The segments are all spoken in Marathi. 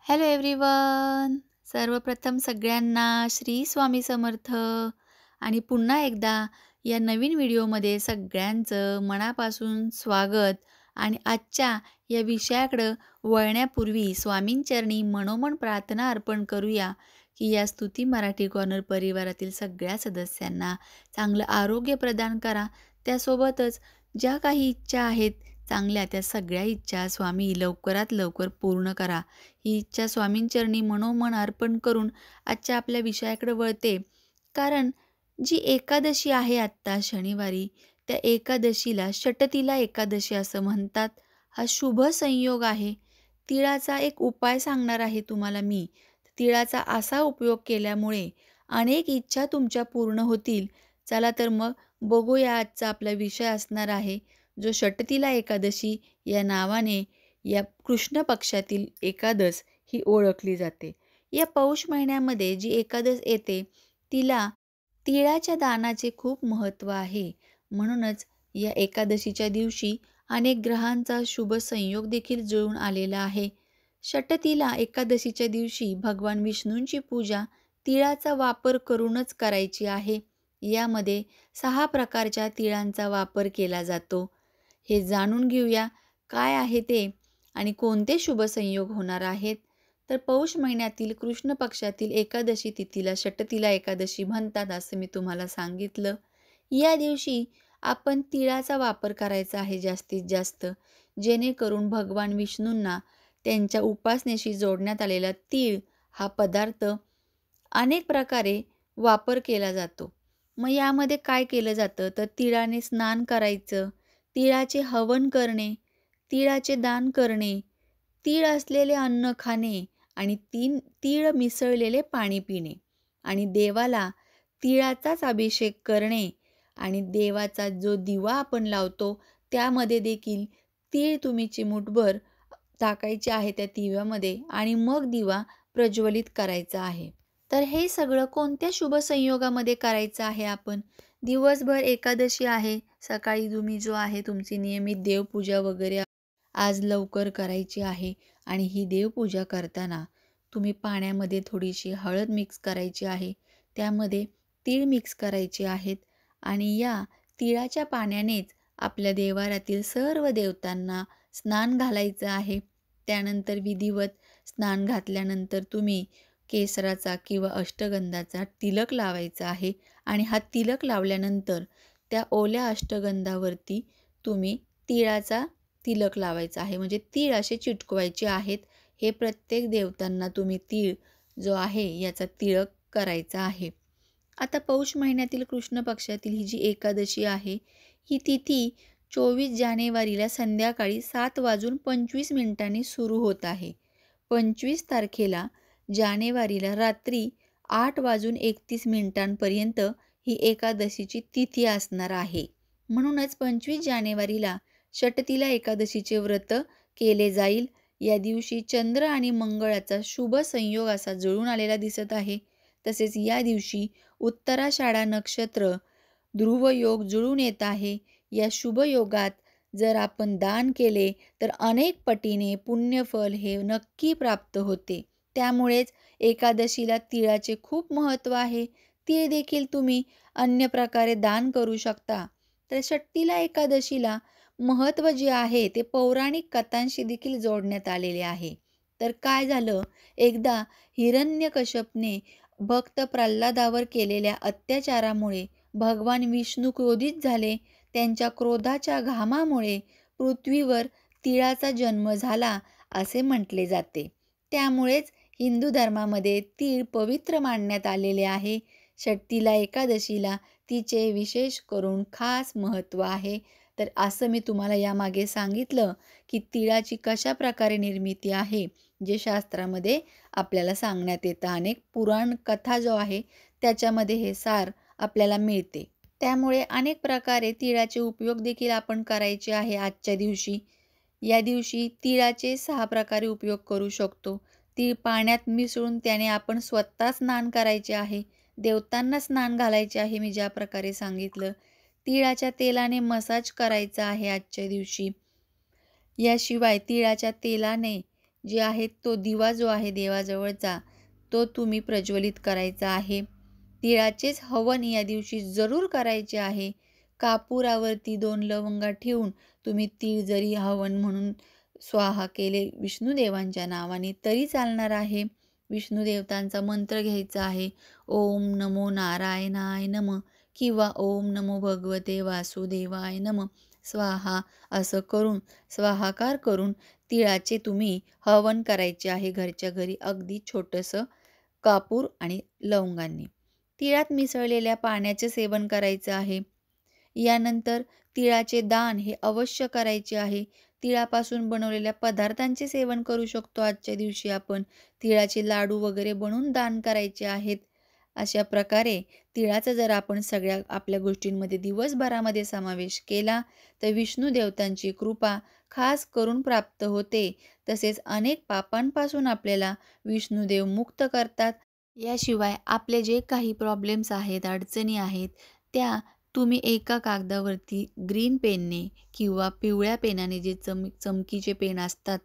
Hello everyone. सर्वप्रथम सगळ्यांना श्री स्वामी समर्थ आणि पुन्हा एकदा या नवीन व्हिडिओमध्ये सगळ्यांचं मनापासून स्वागत. आणि आजच्या या विषयाकडं वळण्यापूर्वी स्वामींचरणी मनोमन प्रार्थना अर्पण करूया की या स्तुती मराठी कॉर्नर परिवारातील सगळ्या सदस्यांना चांगलं आरोग्य प्रदान करा. त्यासोबतच ज्या काही इच्छा आहेत चांगल्या, त्या सगळ्या इच्छा स्वामी लवकरात लवकर पूर्ण करा. ही इच्छा स्वामींचरणी मनोमन अर्पण करून आजच्या आपल्या विषयाकडे वळते. कारण जी एकादशी आहे आत्ता शनिवारी, त्या एकादशीला षटतिला एकादशी असं म्हणतात. हा शुभ संयोग आहे. तिळाचा एक उपाय सांगणार आहे तुम्हाला मी. तिळाचा असा उपयोग केल्यामुळे अनेक इच्छा तुमच्या पूर्ण होतील. चला तर मग बघूया आजचा आपला विषय असणार आहे, जो षटतिला एकादशी या नावाने या कृष्ण पक्षातील एकादश ही ओळखली जाते. या पौष महिन्यामध्ये जी एकादश येते तिला तिळाच्या दानाचे खूप महत्त्व आहे. म्हणूनच या एकादशीच्या दिवशी अनेक ग्रहांचा शुभ संयोग देखील जुळून आलेला आहे. षटतिला एकादशीच्या दिवशी भगवान विष्णूंची पूजा तिळाचा वापर करूनच करायची आहे. यामध्ये 6 प्रकारच्या तिळांचा वापर केला जातो. हे जाणून घेऊया काय आहे ते आणि कोणते शुभ संयोग होणार आहेत. तर पौष महिन्यातील कृष्ण पक्षातील एकादशी तिथीला षटतिला एकादशी म्हणतात असं मी तुम्हाला सांगितलं. या दिवशी आपण तिळाचा वापर करायचा आहे जास्तीत जास्त, जेणेकरून भगवान विष्णूंना त्यांच्या उपासनेशी जोडण्यात आलेला तीळ हा पदार्थ अनेक प्रकारे वापर केला जातो. मग यामध्ये काय केलं जातं तर तिळाने स्नान करायचं, तिळाचे हवन करणे, तिळाचे दान करणे, तीळ असलेले अन्न खाणे आणि तीळ मिसळलेले पाणी पिणे आणि देवाला तिळाचाच अभिषेक करणे आणि देवाचा जो दिवा आपण लावतो त्यामध्ये देखील तीळ तुम्ही चिमूटभर टाकायचे आहे त्या दिव्यामध्ये आणि मग दिवा प्रज्वलित करायचा आहे. तर हे सगळं कोणत्या शुभ संयोगामध्ये करायचं आहे आपण? दिवसभर एकादशी आहे. सकाळी तुम्ही जो आहे तुमची नियमित देवपूजा वगैरे आज लवकर करायची आहे आणि ही देवपूजा करताना तुम्ही पाण्यामध्ये थोडीशी हळद मिक्स करायची आहे. त्यामध्ये तीळ मिक्स करायचे आहेत आणि या तिळाच्या पाण्यानेच आपल्या देवारातील सर्व देवतांना स्नान घालायचं आहे. त्यानंतर विधिवत स्नान घातल्यानंतर तुम्ही केसराचा किंवा अष्टगंधाचा तिलक लावायचा आहे आणि हा तिलक लावल्यानंतर त्या ओल्या अष्टगंधावरती तुम्ही तिळाचा तिलक लावायचा आहे. म्हणजे तीळ असे चिटकवायचे आहेत. हे प्रत्येक देवतांना तुम्ही तीळ जो आहे याचा तिलक करायचा आहे. आता पौष महिन्यातील कृष्ण पक्षातील ही जी एकादशी आहे ही तिथी 24 जानेवारीला संध्याकाळी 7:25 सुरू होत आहे. 25 तारखेला जानेवारीला रात्री 8:31 ही एकादशीची तिथी असणार आहे. म्हणूनच 25 जानेवारीला षटतिला एकादशीचे व्रत केले जाईल. या दिवशी चंद्र आणि मंगळाचा शुभ संयोग असा जुळून आलेला दिसत आहे. तसेच या दिवशी उत्तराषाढा नक्षत्र ध्रुव योग जुळून येत आहे. या शुभ योगात जर आपण दान केले तर अनेक पटीने पुण्यफल हे नक्की प्राप्त होते. त्यामुळेच एकादशीला तिळाचे खूप महत्त्व आहे. तीळ देखील तुम्ही अन्य प्रकारे दान करू शकता. तर षटतिला एकादशीला महत्त्व जे आहे ते पौराणिक कथांशी देखील जोडण्यात आलेले आहे. तर काय झालं, एकदा हिरण्यकश्यपने भक्त प्रल्हादावर केलेल्या अत्याचारामुळे भगवान विष्णू क्रोधित झाले. त्यांच्या क्रोधाच्या घामामुळे पृथ्वीवर तिळाचा जन्म झाला असे म्हटले जाते. त्यामुळेच हिंदू धर्मामध्ये तीळ पवित्र मानण्यात आलेले आहे. षटतिला एकादशीला तिचे विशेष करून खास महत्त्व आहे. तर असं मी तुम्हाला यामागे सांगितलं की तिळाची कशा प्रकारे निर्मिती आहे, जे शास्त्रामध्ये आपल्याला सांगण्यात येतं. अनेक पुराण कथा जो आहे त्याच्यामध्ये हे सार आपल्याला मिळते. त्यामुळे अनेक प्रकारे तिळाचे उपयोग देखील आपण करायचे आहे आजच्या दिवशी. या दिवशी तिळाचे 6 प्रकारे उपयोग करू शकतो. तीळ पाण्यात मिसळून त्याने आपण स्वतः स्नान करायचे आहे. देवतांना स्नान घालायचे आहे मी ज्या प्रकारे सांगितलं. तिळाच्या तेलाने मसाज करायचा आहे आजच्या दिवशी. याशिवाय तिळाच्या तेलाने जे आहे तो दिवा जो आहे देवाजवळचा तो तुम्ही प्रज्वलित करायचा आहे. तिळाचेच हवन या दिवशी जरूर करायचे आहे. कापुरावरती 2 लवंगा ठेवून तुम्ही तीळ जरी हवन म्हणून स्वाहा केले विष्णुदेवांच्या नावाने तरी चालणार आहे. विष्णुदेवतांचा मंत्र घ्यायचा आहे. ओम नमो नारायणाय नमः किंवा ओम नमो भगवते वासुदेवाय नमः स्वाहा असं करून स्वाहाकार करून तिळाचे तुम्ही हवन करायचे आहे घरच्या घरी अगदी छोटंसं कापूर आणि लवंगांनी. तिळात मिसळलेल्या पाण्याचे सेवन करायचं आहे. यानंतर तिळाचे दान हे अवश्य करायचे आहे. तिळापासून बनवलेल्या पदार्थांचे सेवन करू शकतो आजच्या दिवशी आपण. तिळाचे लाडू वगैरे बनवून दान करायचे आहेत. अशा प्रकारे तिळाचा जर आपण सगळ्या आपल्या गोष्टींमध्ये दिवसभरामध्ये समावेश केला, तर विष्णू देवतांची कृपा खास करून प्राप्त होते. तसेच अनेक पापांपासून आपल्याला विष्णुदेव मुक्त करतात. याशिवाय आपले जे काही प्रॉब्लेम्स आहेत, अडचणी आहेत, त्या तुम्ही एका कागदावरती ग्रीन पेनने किंवा पिवळ्या पेनाने जे चमकीचे पेन असतात,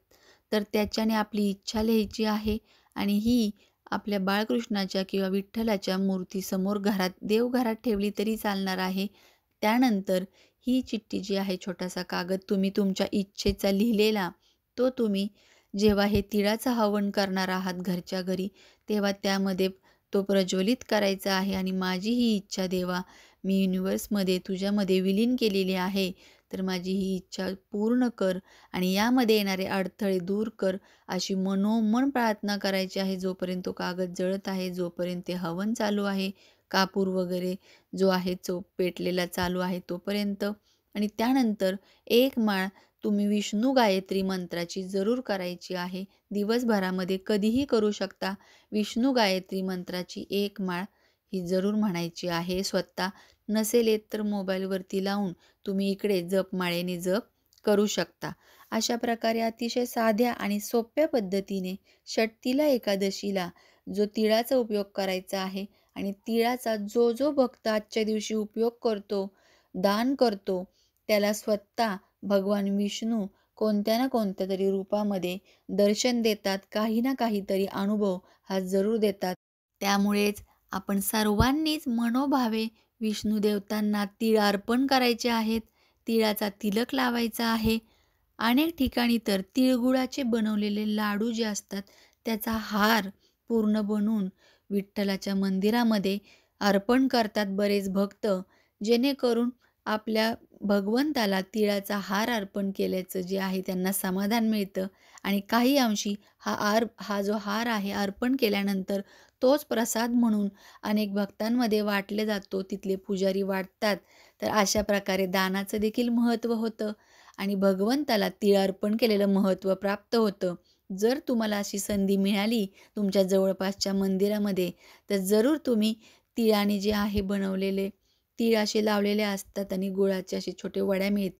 तर त्याच्याने आपली इच्छा लिहायची आहे आणि ही आपल्या बाळकृष्णाच्या किंवा विठ्ठलाच्या मूर्तीसमोर देवघरात ठेवली तरी चालणार आहे. त्यानंतर ही चिठ्ठी जी आहे, छोटासा कागद तुम्ही तुमच्या इच्छेचा लिहिलेला, तो तुम्ही जेव्हा हे तिळाचं हवन करणार आहात घरच्या घरी, तेव्हा त्यामध्ये तो प्रज्वलित करायचा आहे आणि माझी ही इच्छा देवा, मी युनिव्हर्समध्ये तुझ्यामध्ये विलीन केलेली आहे. तर माझी ही इच्छा पूर्ण कर आणि यामध्ये येणारे अडथळे दूर कर, अशी मनोमन प्रार्थना करायची आहे. जोपर्यंत तो कागद जळत आहे, जोपर्यंत ते हवन चालू आहे, कापूर वगैरे जो आहे तो पेटलेला चालू आहे तोपर्यंत. आणि त्यानंतर एक माळ तुम्ही विष्णू गायत्री मंत्राची जरूर करायची आहे. दिवसभरामध्ये कधीही करू शकता. विष्णू गायत्री मंत्राची एक माळ ही जरूर म्हणायची आहे. स्वतः नसेल येत तर मोबाईलवरती लावून तुम्ही इकडे जपमाळेने जप करू शकता. अशा प्रकारे अतिशय साध्या आणि सोप्या पद्धतीने षटतिला एकादशीला जो तिळाचा उपयोग करायचा आहे आणि तिळाचा जो जो भक्त आजच्या दिवशी उपयोग करतो, दान करतो, त्याला स्वतः भगवान विष्णू कोणत्या ना कोणत्या तरी रूपामध्ये दर्शन देतात. काही ना काहीतरी अनुभव हा जरूर देतात. त्यामुळेच आपण सर्वांनीच मनोभावे विष्णू देवतांना तीळ अर्पण करायचे आहेत. तिळाचा तिलक लावायचा आहे. अनेक ठिकाणी तर तिळगुळाचे बनवलेले लाडू जे असतात त्याचा हार पूर्ण बनवून विठ्ठलाच्या मंदिरामध्ये अर्पण करतात बरेच भक्त. जेणेकरून आपल्या भगवंताला तिळाचा हार अर्पण केल्याचं जे आहे त्यांना समाधान मिळतं आणि काही अंशी हा जो हार आहे अर्पण केल्यानंतर तोच प्रसाद म्हणून अनेक भक्तांमध्ये वाटले जातो. तिथले पुजारी वाटतात. तर अशा प्रकारे दानाचं देखील महत्त्व होतं आणि भगवंताला तीळ अर्पण केलेलं महत्त्व प्राप्त होतं. जर तुम्हाला अशी संधी मिळाली तुमच्या जवळपासच्या मंदिरामध्ये, तर जरूर तुम्ही तिळाने जे आहे बनवलेले तीळ असे लावलेले असतात आणि गुळाचे असे छोटे वड्या मिळतात.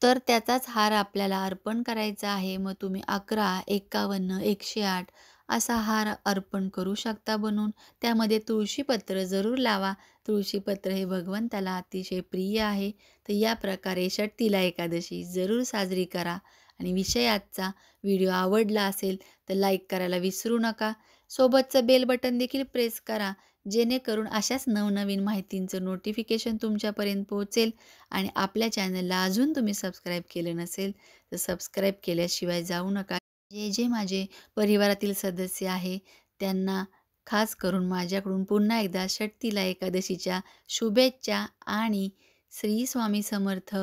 तर त्याचाच हार आपल्याला अर्पण करायचा आहे. मग तुम्ही 11, 51, 108 असा हार अर्पण करू शकता बनवून. त्यामध्ये तुळशीपत्र जरूर लावा. तुळशीपत्र हे भगवंताला अतिशय प्रिय आहे. तर या प्रकारे षटतिला एकादशी जरूर साजरी करा. आणि विषय आजचा व्हिडिओ आवडला असेल तर लाईक करायला विसरू नका. सोबतचं बेल बटन देखील प्रेस करा. जेणेकरून अशाच नवनवीन माहितींचं नोटिफिकेशन तुमच्यापर्यंत पोहोचेल. आणि आपल्या चॅनलला अजून तुम्ही सबस्क्राईब केलं नसेल तर सबस्क्राईब केल्याशिवाय जाऊ नका. जे जे माझे परिवारातील सदस्य आहे त्यांना खास करून माझ्याकडून पुन्हा एकदा षटतिला एकादशीच्या शुभेच्छा आणि श्री स्वामी समर्थ.